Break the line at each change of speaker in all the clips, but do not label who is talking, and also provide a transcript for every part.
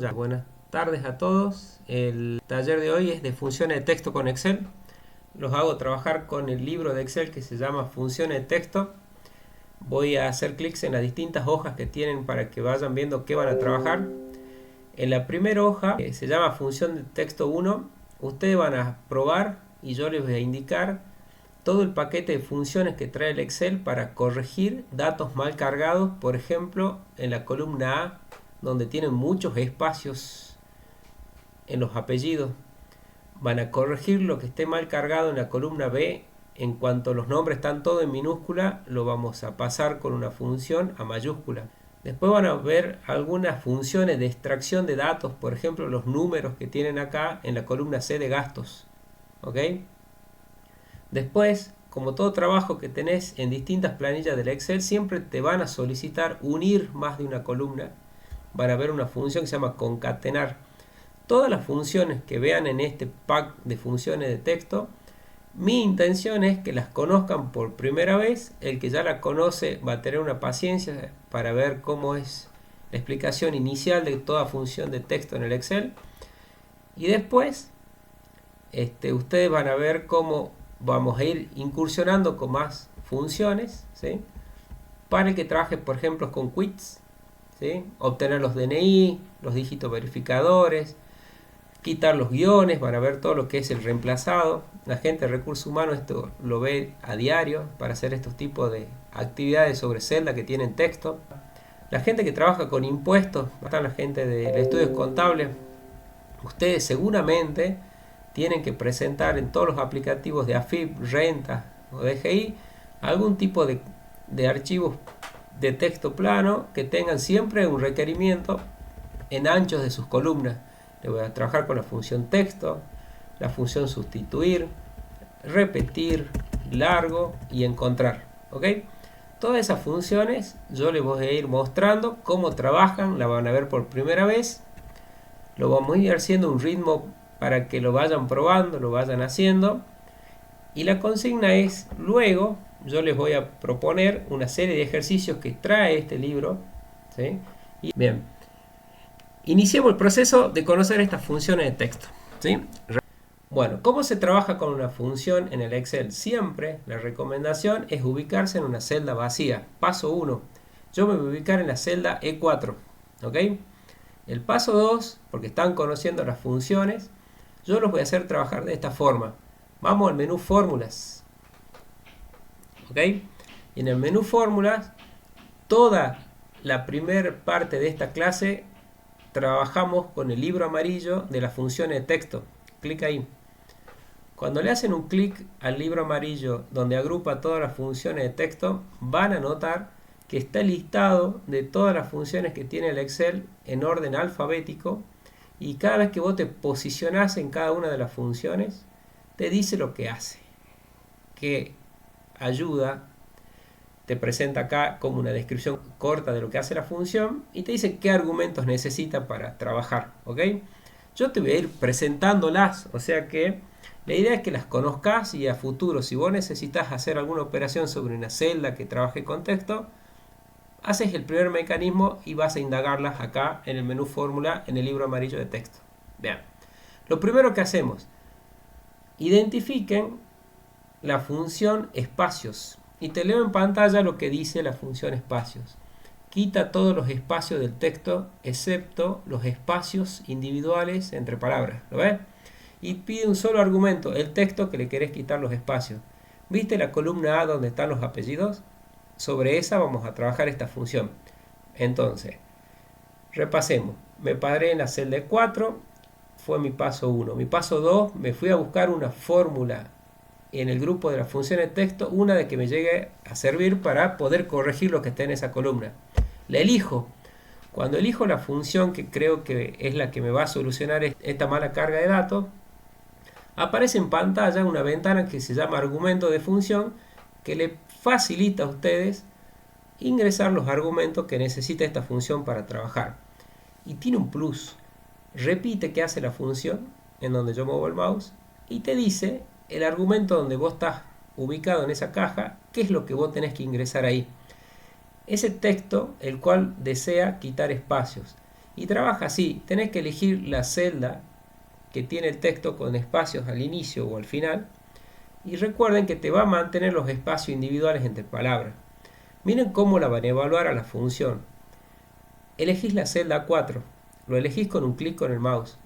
Ya, buenas tardes a todos. El taller de hoy es de funciones de texto con Excel. Los hago trabajar con el libro de Excel que se llama Funciones de texto. Voy a hacer clics en las distintas hojas que tienen para que vayan viendo qué van a trabajar. En la primera hoja, que se llama Función de texto 1, ustedes van a probar y yo les voy a indicar todo el paquete de funciones que trae el Excel para corregir datos mal cargados, por ejemplo, en la columna A, donde tienen muchos espacios en los apellidos. Van a corregir lo que esté mal cargado en la columna B. En cuanto los nombres están todos en minúscula, lo vamos a pasar con una función a mayúscula. Después van a ver algunas funciones de extracción de datos, por ejemplo, los números que tienen acá en la columna C de gastos. ¿Ok? Después, como todo trabajo que tenés en distintas planillas del Excel, siempre te van a solicitar unir más de una columna. Van a ver una función que se llama concatenar. Todas las funciones que vean en este pack de funciones de texto, mi intención es que las conozcan por primera vez. El que ya la conoce va a tener una paciencia para ver cómo es la explicación inicial de toda función de texto en el Excel. Y después, ustedes van a ver cómo vamos a ir incursionando con más funciones, ¿sí? Para el que trabaje, por ejemplo, con quits, ¿sí? Obtener los DNI, los dígitos verificadores, quitar los guiones, van a ver todo lo que es el reemplazado. La gente de recursos humanos esto lo ve a diario para hacer estos tipos de actividades sobre celda que tienen texto. La gente que trabaja con impuestos, está la gente de estudios contables, ustedes seguramente tienen que presentar en todos los aplicativos de AFIP, renta o DGI algún tipo de archivos de texto plano que tengan siempre un requerimiento en anchos de sus columnas. Le voy a trabajar con la función texto, la función sustituir, repetir, largo y encontrar. ¿Ok? Todas esas funciones yo les voy a ir mostrando cómo trabajan, la van a ver por primera vez. Lo vamos a ir haciendo un ritmo para que lo vayan probando, lo vayan haciendo. Y la consigna es, luego yo les voy a proponer una serie de ejercicios que trae este libro, ¿sí? Y bien, iniciemos el proceso de conocer estas funciones de texto, ¿sí? Bueno, ¿cómo se trabaja con una función en el Excel? Siempre la recomendación es ubicarse en una celda vacía. Paso 1. Yo me voy a ubicar en la celda E4. ¿Ok? El paso 2, porque están conociendo las funciones, yo los voy a hacer trabajar de esta forma. Vamos al menú fórmulas. ¿Ok? Y en el menú fórmulas, toda la primera parte de esta clase trabajamos con el libro amarillo de las funciones de texto. Clic ahí. Cuando le hacen un clic al libro amarillo donde agrupa todas las funciones de texto, van a notar que está el listado de todas las funciones que tiene el Excel en orden alfabético, y cada vez que vos te posicionás en cada una de las funciones, te dice lo que hace, que ayuda, te presenta acá como una descripción corta de lo que hace la función y te dice qué argumentos necesita para trabajar. ¿Ok? Yo te voy a ir presentándolas, o sea que la idea es que las conozcas y a futuro, si vos necesitas hacer alguna operación sobre una celda que trabaje con texto, haces el primer mecanismo y vas a indagarlas acá en el menú fórmula en el libro amarillo de texto. Bien, lo primero que hacemos, identifiquen la función espacios y te leo en pantalla lo que dice la función espacios. Quita todos los espacios del texto excepto los espacios individuales entre palabras. ¿Lo ves? Y pide un solo argumento, el texto que le querés quitar los espacios. ¿Viste la columna A donde están los apellidos? Sobre esa vamos a trabajar esta función. Entonces, repasemos. Me paré en la celda 4, fue mi paso 1. Mi paso 2, me fui a buscar una fórmula en el grupo de las funciones de texto, una de que me llegue a servir para poder corregir lo que está en esa columna. La elijo. Cuando elijo la función que creo que es la que me va a solucionar esta mala carga de datos, aparece en pantalla una ventana que se llama argumento de función, que le facilita a ustedes ingresar los argumentos que necesita esta función para trabajar. Y tiene un plus. Repite qué hace la función en donde yo muevo el mouse y te dice el argumento donde vos estás ubicado en esa caja, qué es lo que vos tenés que ingresar ahí. Ese texto, el cual desea quitar espacios. Y trabaja así, tenés que elegir la celda que tiene el texto con espacios al inicio o al final. Y recuerden que te va a mantener los espacios individuales entre palabras. Miren cómo la van a evaluar a la función. Elegís la celda 4, lo elegís con un clic con el mouse.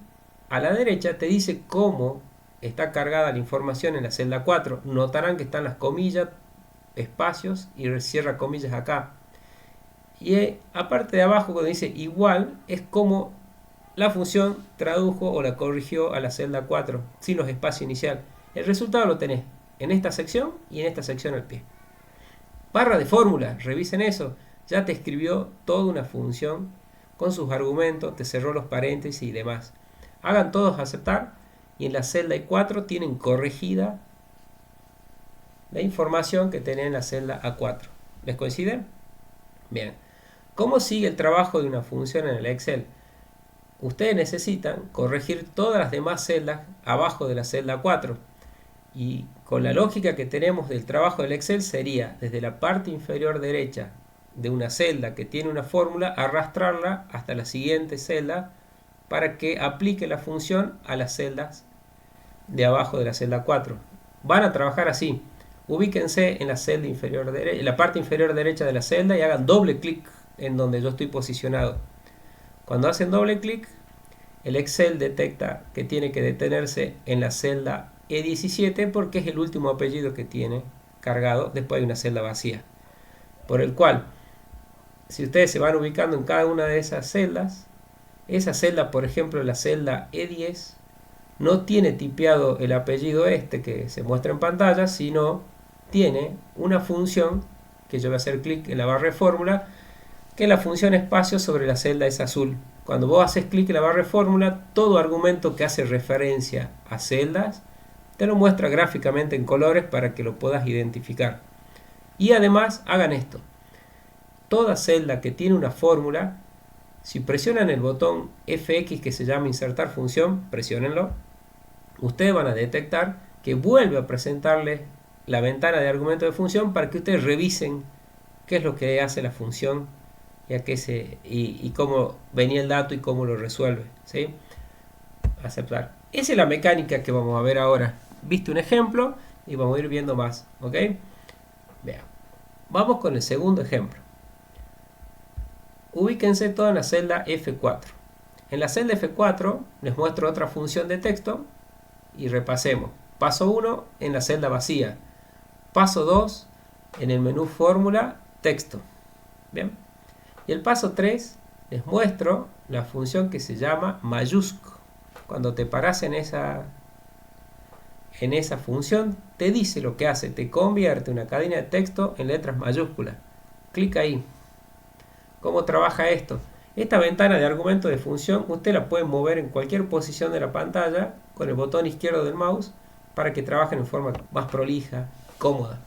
A la derecha te dice cómo está cargada la información en la celda 4. Notarán que están las comillas, espacios y cierra comillas acá. Y aparte de abajo, cuando dice igual, es como la función tradujo o la corrigió a la celda 4 sin los espacios inicial. El resultado lo tenés en esta sección y en esta sección al pie. Barra de fórmula, revisen eso. Ya te escribió toda una función con sus argumentos, te cerró los paréntesis y demás. Hagan todos aceptar y en la celda 4 tienen corregida la información que tienen en la celda A4. ¿Les coincide? Bien. ¿Cómo sigue el trabajo de una función en el Excel? Ustedes necesitan corregir todas las demás celdas abajo de la celda 4. Y con la lógica que tenemos del trabajo del Excel sería desde la parte inferior derecha de una celda que tiene una fórmula, arrastrarla hasta la siguiente celda para que aplique la función a las celdas de abajo de la celda 4. Van a trabajar así. Ubíquense en la celda inferior derecha, en la parte inferior derecha de la celda y hagan doble clic en donde yo estoy posicionado. Cuando hacen doble clic, el Excel detecta que tiene que detenerse en la celda E17 porque es el último apellido que tiene cargado. Después hay una celda vacía. Por el cual, si ustedes se van ubicando en cada una de esas celdas, esa celda, por ejemplo, la celda E10, no tiene tipeado el apellido este que se muestra en pantalla, sino tiene una función que yo voy a hacer clic en la barra de fórmula, que es la función espacio sobre la celda es azul. Cuando vos haces clic en la barra de fórmula, todo argumento que hace referencia a celdas te lo muestra gráficamente en colores para que lo puedas identificar. Y además hagan esto. Toda celda que tiene una fórmula, si presionan el botón FX que se llama insertar función, presiónenlo, ustedes van a detectar que vuelve a presentarles la ventana de argumento de función para que ustedes revisen qué es lo que hace la función y cómo venía el dato y cómo lo resuelve. ¿Sí? Aceptar. Esa es la mecánica que vamos a ver ahora. Viste un ejemplo y vamos a ir viendo más. ¿Ok? Vean. Vamos con el segundo ejemplo. Ubíquense todo en la celda F4. En la celda F4 les muestro otra función de texto y repasemos. Paso 1 en la celda vacía. Paso 2 en el menú fórmula texto. Bien. Y el paso 3 les muestro la función que se llama mayúsculo. Cuando te paras en esa función, te dice lo que hace. Te convierte una cadena de texto en letras mayúsculas. Clic ahí. ¿Cómo trabaja esto? Esta ventana de argumento de función usted la puede mover en cualquier posición de la pantalla con el botón izquierdo del mouse para que trabajen en forma más prolija, cómoda.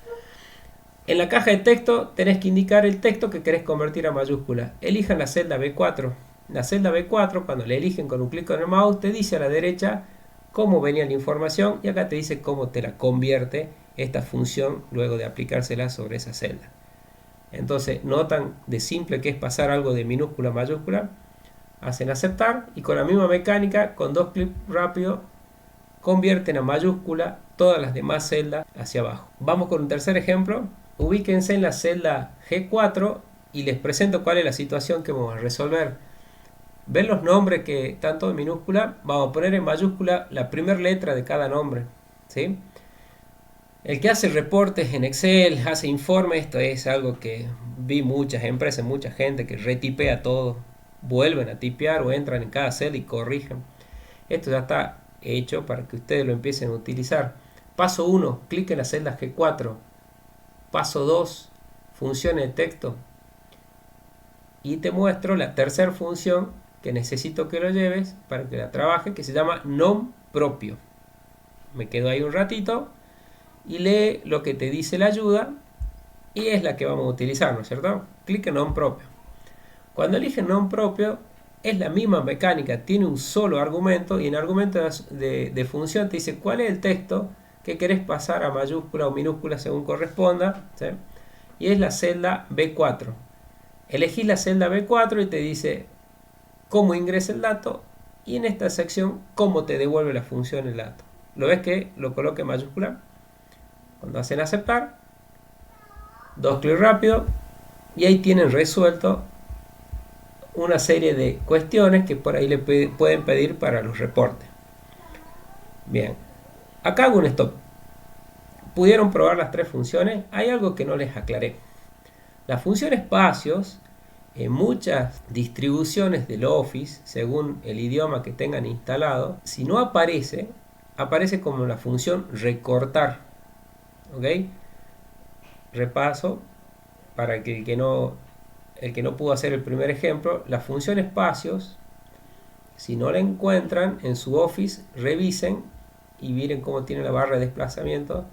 En la caja de texto tenés que indicar el texto que querés convertir a mayúscula. Elijan la celda B4. La celda B4, cuando la eligen con un clic con el mouse, te dice a la derecha cómo venía la información y acá te dice cómo te la convierte esta función luego de aplicársela sobre esa celda. Entonces, notan de simple que es pasar algo de minúscula a mayúscula. Hacen aceptar y con la misma mecánica, con dos clics rápidos, convierten a mayúscula todas las demás celdas hacia abajo. Vamos con un tercer ejemplo. Ubíquense en la celda G4 y les presento cuál es la situación que vamos a resolver. ¿Ven los nombres que están todos en minúscula? Vamos a poner en mayúscula la primera letra de cada nombre. ¿Sí? El que hace reportes en Excel, hace informes, esto es algo que vi muchas empresas, mucha gente que retipea todo, vuelven a tipear o entran en cada celda y corrigen. Esto ya está hecho para que ustedes lo empiecen a utilizar. Paso 1, clic en la celda G4. Paso 2, funciones de texto. Y te muestro la tercera función que necesito que lo lleves para que la trabaje, que se llama nom propio. Me quedo ahí un ratito y lee lo que te dice la ayuda y es la que vamos a utilizar, ¿no es cierto? Clic en nom propio. Cuando eligen nom propio es la misma mecánica, tiene un solo argumento y en argumento de función te dice cuál es el texto que querés pasar a mayúscula o minúscula según corresponda, ¿sí? Y es la celda B4. Elegís la celda B4 y te dice cómo ingresa el dato y en esta sección cómo te devuelve la función el dato. ¿Lo ves que lo coloque en mayúscula? Cuando hacen aceptar, dos clics rápido y ahí tienen resuelto una serie de cuestiones que por ahí le pueden pedir para los reportes. Bien, acá hago un stop. ¿Pudieron probar las tres funciones? Hay algo que no les aclaré. La función espacios, en muchas distribuciones del Office, según el idioma que tengan instalado, si no aparece, aparece como la función recortar. ¿Ok? Repaso para que el que no pudo hacer el primer ejemplo. La función espacios, si no la encuentran en su Office, revisen y miren cómo tiene la barra de desplazamiento.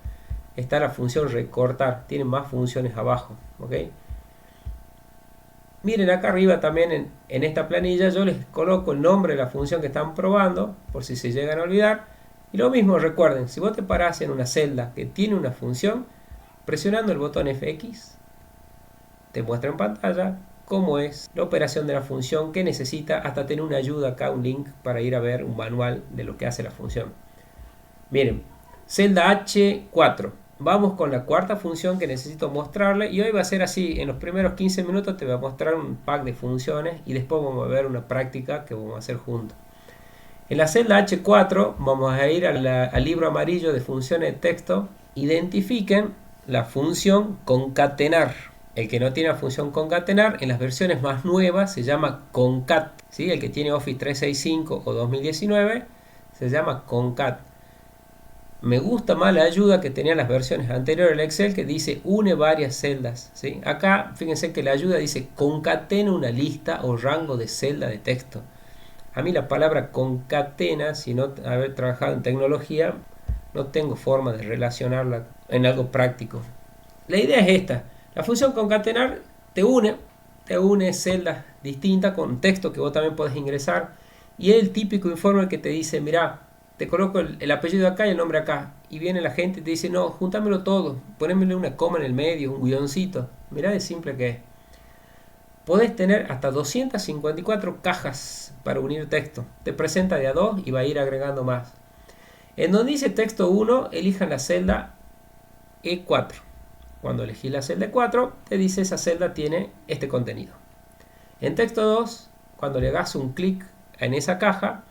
Está la función recortar, tiene más funciones abajo. ¿Ok? Miren acá arriba también en esta planilla yo les coloco el nombre de la función que están probando, por si se llegan a olvidar. Y lo mismo, recuerden, si vos te parás en una celda que tiene una función, presionando el botón FX, te muestra en pantalla cómo es la operación de la función, que necesita, hasta tener una ayuda acá, un link para ir a ver un manual de lo que hace la función. Miren, celda H4. Vamos con la cuarta función que necesito mostrarle y hoy va a ser así. En los primeros 15 minutos te voy a mostrar un pack de funciones y después vamos a ver una práctica que vamos a hacer juntos. En la celda H4 vamos a ir al libro amarillo de funciones de texto. Identifiquen la función concatenar. El que no tiene la función concatenar, en las versiones más nuevas se llama concat. ¿Sí? El que tiene Office 365 o 2019 se llama concat. Me gusta más la ayuda que tenía las versiones anteriores del Excel, que dice une varias celdas. ¿Sí? Acá fíjense que la ayuda dice concatena una lista o rango de celda de texto. A mí la palabra concatena, si no haber trabajado en tecnología, no tengo forma de relacionarla en algo práctico. La idea es esta. La función concatenar te une celdas distintas con texto que vos también podés ingresar. Y es el típico informe que te dice, mirá, te coloco el apellido acá y el nombre acá. Y viene la gente y te dice, no, juntámelo todo, ponémele una coma en el medio, un guioncito. Mirá de simple que es. Podés tener hasta 254 cajas para unir texto. Te presenta de a 2 y va a ir agregando más. En donde dice texto 1, elijan la celda E4. Cuando elegís la celda E4, te dice esa celda tiene este contenido. En texto 2, cuando le hagas un clic en esa caja,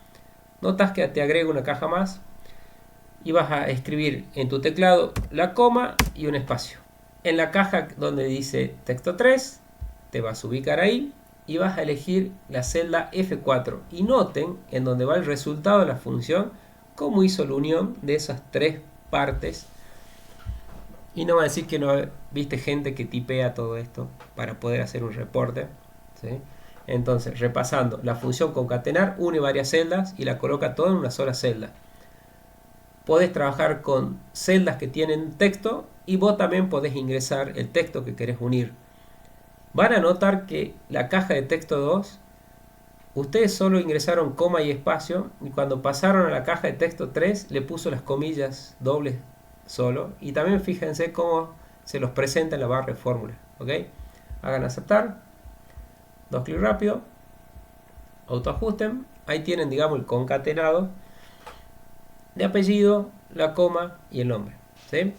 notas que te agrega una caja más y vas a escribir en tu teclado la coma y un espacio. En la caja donde dice texto 3, te vas a ubicar ahí y vas a elegir la celda F4. Y noten en donde va el resultado de la función, cómo hizo la unión de esas tres partes. Y no va a decir que no viste gente que tipea todo esto para poder hacer un reporte. ¿Sí? Entonces, repasando, la función concatenar une varias celdas y la coloca toda en una sola celda. Podés trabajar con celdas que tienen texto y vos también podés ingresar el texto que querés unir. Van a notar que la caja de texto 2, ustedes solo ingresaron coma y espacio, y cuando pasaron a la caja de texto 3 le puso las comillas dobles solo, y también fíjense cómo se los presenta en la barra de fórmula. ¿Ok? Hagan aceptar, dos clics rápido, autoajusten, ahí tienen, digamos, el concatenado de apellido, la coma y el nombre. ¿Sí?